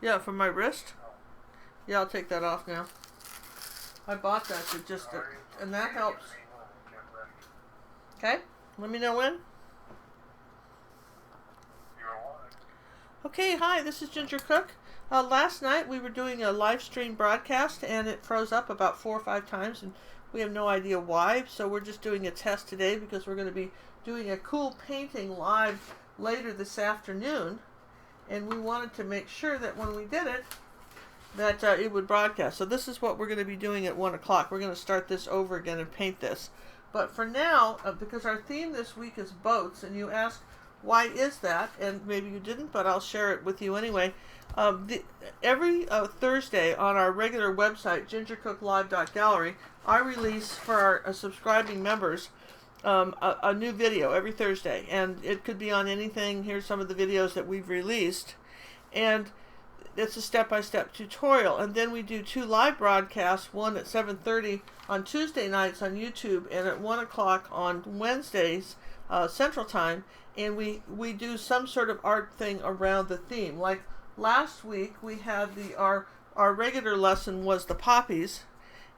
Yeah, for my wrist. Yeah, I'll take that off now. I bought that to just, and that helps. Okay, let me know when. Okay, hi, this is Ginger Cook. Last night we were doing a live stream broadcast and it froze up about 4 or 5 times and we have no idea why. So we're just doing a test today because we're going to be doing a cool painting live later this afternoon. And we wanted to make sure that when we did it, that it would broadcast. So this is what we're going to be doing at 1 o'clock. We're going to start this over again and paint this. But for now, because our theme this week is boats, and you ask, why is that? And maybe you didn't, but I'll share it with you anyway. Every Thursday on our regular website, gingercooklive.gallery, I release for our subscribing members a new video every Thursday. And it could be on anything. Here's some of the videos that we've released. And it's a step-by-step tutorial. And then we do 2 live broadcasts, one at 7:30 on Tuesday nights on YouTube and at 1 o'clock on Wednesdays Central Time. And we do some sort of art thing around the theme. Like last week, we had our regular lesson was the poppies,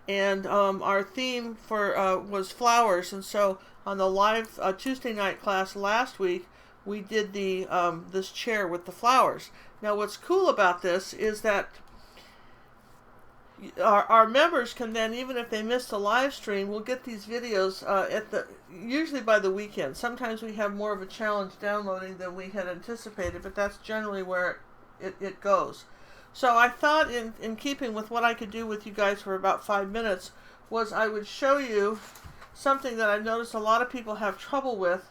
and our theme for was flowers. And so on the live Tuesday night class last week, we did the this chair with the flowers. Now, what's cool about this is that our members can then, even if they miss the live stream, we'll get these videos usually by the weekend. Sometimes we have more of a challenge downloading than we had anticipated, but that's generally where it goes. So I thought, in keeping with what I could do with you guys for about 5 minutes, was I would show you something that I've noticed a lot of people have trouble with,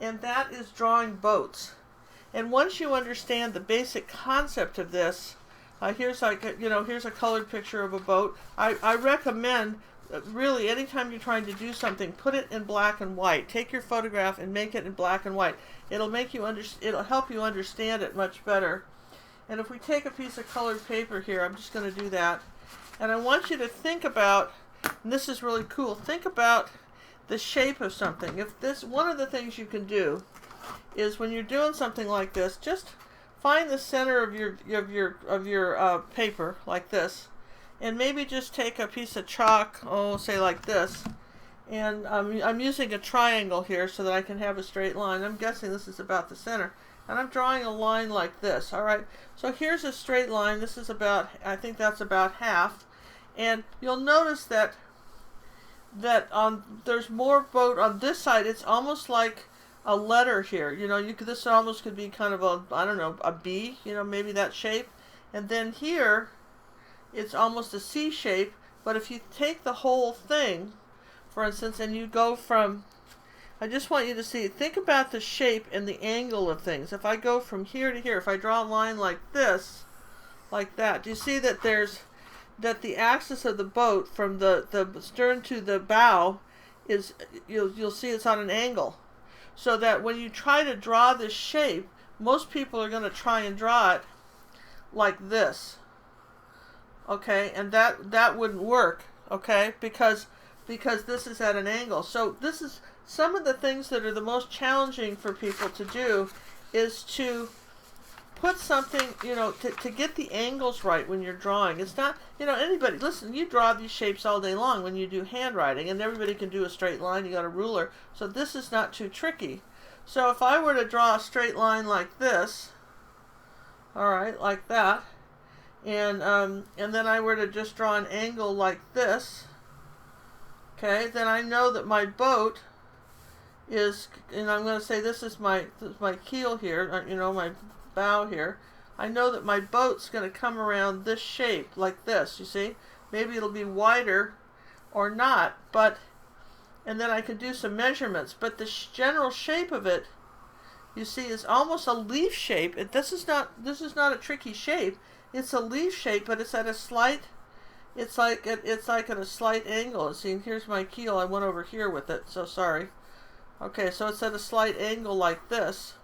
and that is drawing boats. And once you understand the basic concept of this, here's a colored picture of a boat. I recommend, really, anytime you're trying to do something, put it in black and white. Take your photograph and make it in black and white. It'll help you understand it much better. And if we take a piece of colored paper here, I'm just going to do that. And I want you to think about, and this is really cool, think about the shape of something. One of the things you can do is when you're doing something like this, just find the center of your paper like this, and maybe just take a piece of chalk, say like this, and I'm using a triangle here so that I can have a straight line. I'm guessing this is about the center, and I'm drawing a line like this. All right, so here's a straight line. This is about, I think that's about half, and you'll notice that there's more boat on this side. It's almost like a letter here. This almost could be kind of a B, maybe that shape. And then here, it's almost a C shape. But if you take the whole thing, for instance, and you go from, I just want you to think about the shape and the angle of things. If I go from here to here, if I draw a line like this, like that, do you see that that the axis of the boat from the stern to the bow is, you'll see it's on an angle. So that when you try to draw this shape, most people are going to try and draw it like this. Okay, and that wouldn't work, okay, because this is at an angle. So this is some of the things that are the most challenging for people to do, is to put something, to get the angles right when you're drawing. It's not, anybody, listen, you draw these shapes all day long when you do handwriting, and everybody can do a straight line. You got a ruler, so this is not too tricky. So if I were to draw a straight line like this, all right, like that, and then I were to just draw an angle like this, okay, then I know that my boat is, and I'm going to say this is my keel here, my bow here. I know that my boat's going to come around this shape like this, you see. Maybe it'll be wider or not, and then I can do some measurements, but the general shape of it, you see, is almost a leaf shape. This is not a tricky shape. It's a leaf shape, but it's at a slight, it's like at a slight angle. See, here's my keel. I went over here with it, so sorry. Okay, so it's at a slight angle like this.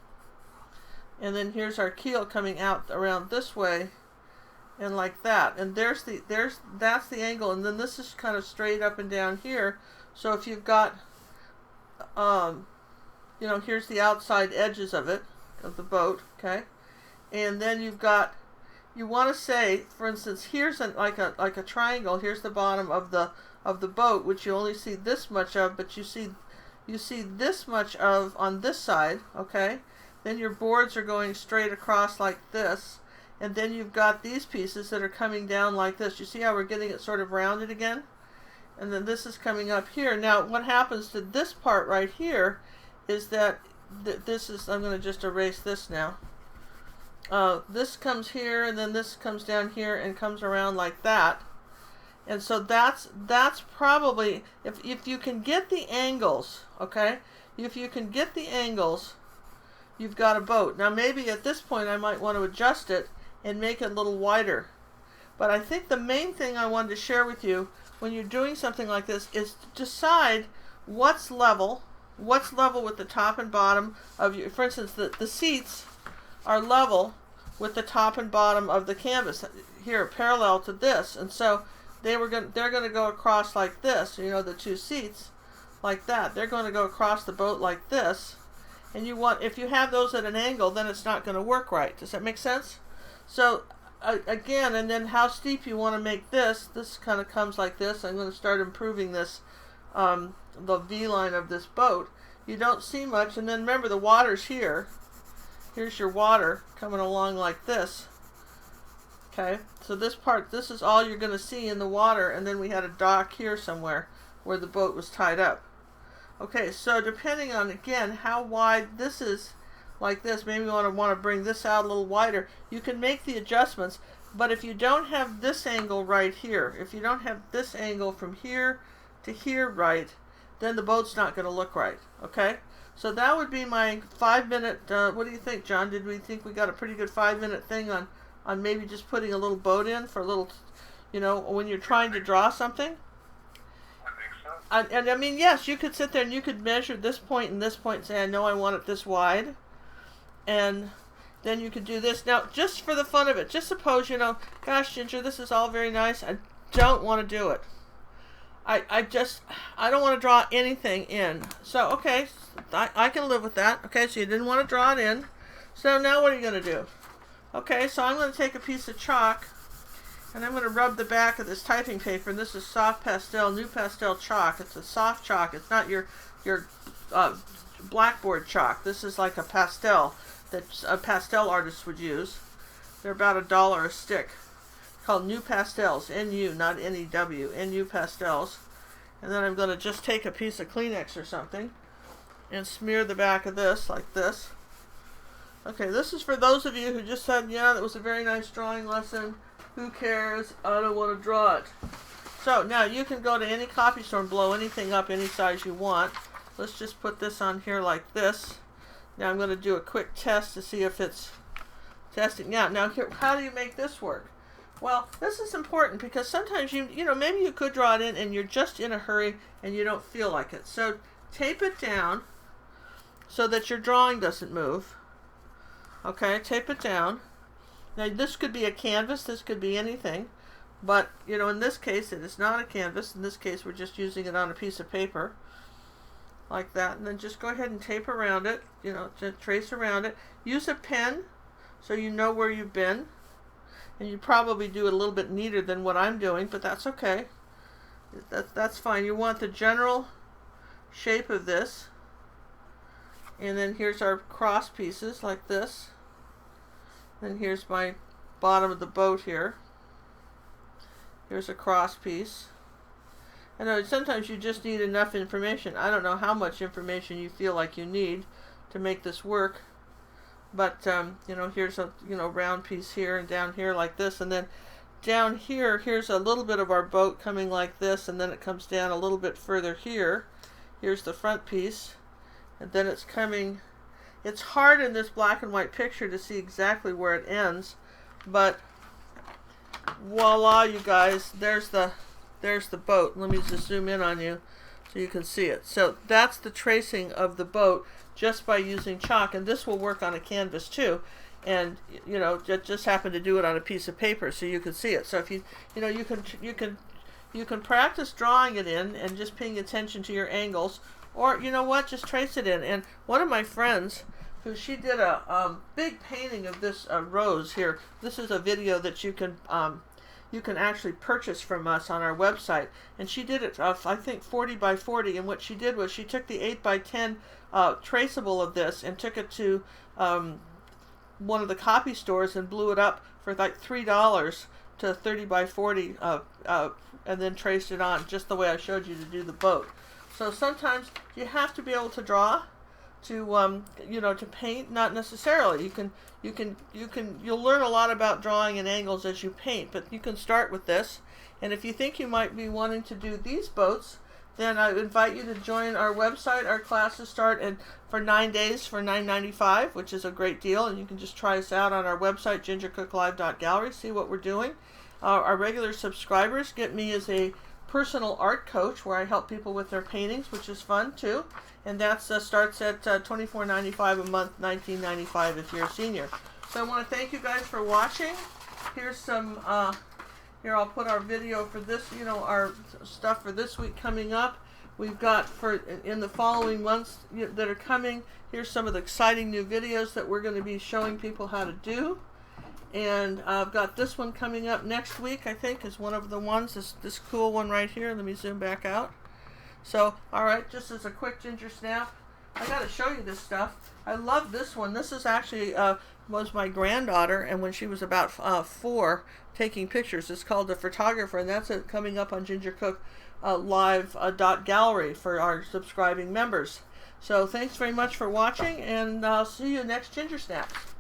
And then here's our keel coming out around this way, and like that. And that's the angle. And then this is kind of straight up and down here. So if you've got, here's the outside edges of the boat, okay? And then you've got, you want to say, for instance, here's like a triangle. Here's the bottom of the boat, which you only see this much of, but you see this much of on this side. Okay, then your boards are going straight across like this, and then you've got these pieces that are coming down like this. You see how we're getting it sort of rounded again? And then this is coming up here. Now what happens to this part right here is that this is, I'm going to just erase this now. This comes here, and then this comes down here and comes around like that. And so that's probably, if you can get the angles, okay? If you can get the angles, you've got a boat. Now maybe at this point I might want to adjust it and make it a little wider. But I think the main thing I wanted to share with you when you're doing something like this is to decide what's level with the top and bottom of your, for instance, the seats are level with the top and bottom of the canvas here, parallel to this, and so they're going to go across like this. You know, the two seats like that, they're going to go across the boat like this, and you want, if you have those at an angle, then it's not going to work right. Does that make sense? So again, and then how steep you want to make this kind of comes like this. I'm going to start improving this, the V line of this boat. You don't see much, and then remember the water's here. Here's your water coming along like this. Okay, so this part, this is all you're going to see in the water, and then we had a dock here somewhere where the boat was tied up. Okay, so depending on, again, how wide this is, like this, maybe you want to bring this out a little wider. You can make the adjustments, but if you don't have this angle right here, if you don't have this angle from here to here right, then the boat's not going to look right. Okay, so that would be my 5-minute, what do you think, John? Did we think we got a pretty good 5-minute thing on maybe just putting a little boat in for a little, you know, when you're trying to draw something? And I mean, yes, you could sit there and you could measure this point and this point and say, I know I want it this wide. And then you could do this. Now, just for the fun of it, just suppose, you know, gosh, Ginger, this is all very nice. I don't want to do it. I don't want to draw anything in. So, okay, I can live with that. Okay, so you didn't want to draw it in. So now what are you going to do? Okay, so I'm going to take a piece of chalk, and I'm going to rub the back of this typing paper. And this is soft pastel, new pastel chalk. It's a soft chalk. It's not your blackboard chalk. This is like a pastel that a pastel artist would use. They're about $1 a stick. Called New Pastels, N-U, not N-E-W, N-U Pastels. And then I'm going to just take a piece of Kleenex or something and smear the back of this like this. Okay, this is for those of you who just said, yeah, that was a very nice drawing lesson. Who cares? I don't want to draw it. So now you can go to any copy store and blow anything up any size you want. Let's just put this on here like this. Now I'm going to do a quick test to see if it's testing. Now here, how do you make this work? Well, this is important because sometimes you know, maybe you could draw it in and you're just in a hurry and you don't feel like it. So tape it down so that your drawing doesn't move. Okay, tape it down. Now this could be a canvas, this could be anything, but you know, in this case it is not a canvas. In this case we're just using it on a piece of paper like that, and then just go ahead and tape around it, you know, just trace around it. Use a pen so you know where you've been, and you probably do it a little bit neater than what I'm doing, but that's okay. That's fine. You want the general shape of this, and then here's our cross pieces like this. Then here's my bottom of the boat here. Here's a cross piece. I know sometimes you just need enough information. I don't know how much information you feel like you need to make this work. But, you know, here's a, you know, round piece here and down here like this. And then down here, here's a little bit of our boat coming like this. And then it comes down a little bit further here. Here's the front piece. And then it's coming. It's hard in this black and white picture to see exactly where it ends. But voila, you guys, there's the boat. Let me just zoom in on you so you can see it. So that's the tracing of the boat just by using chalk, and this will work on a canvas too. And you know, just happen to do it on a piece of paper so you can see it. So if you know, you can practice drawing it in and just paying attention to your angles, or you know what, just trace it in. And one of my friends who she did a big painting of this rose here. This is a video that you can actually purchase from us on our website, and she did it I think 40 by 40, and what she did was she took the 8 by 10 traceable of this and took it to one of the copy stores and blew it up for like $3 to 30 by 40 and then traced it on just the way I showed you to do the boat. So sometimes you have to be able to draw to to paint. Not necessarily. You'll learn a lot about drawing and angles as you paint, but you can start with this. And if you think you might be wanting to do these boats, then I invite you to join our website. Our classes start for 9 days for $9.95, which is a great deal, and you can just try us out on our website, gingercooklive.gallery, see what we're doing. Our regular subscribers get me as a personal art coach, where I help people with their paintings, which is fun too, and that starts at $24.95 a month, $19.95 if you're a senior. So I want to thank you guys for watching. Here's some here I'll put our video for this, our stuff for this week coming up. We've got in the following months that are coming, here's some of the exciting new videos that we're going to be showing people how to do. And I've got this one coming up next week, I think, is one of the ones, this cool one right here. Let me zoom back out. So, alright, just as a quick ginger snap, I got to show you this stuff. I love this one. This is actually, was my granddaughter, and when she was about 4, taking pictures. It's called The Photographer, and that's coming up on gingercooklive.gallery for our subscribing members. So, thanks very much for watching, and I'll see you next Ginger Snaps.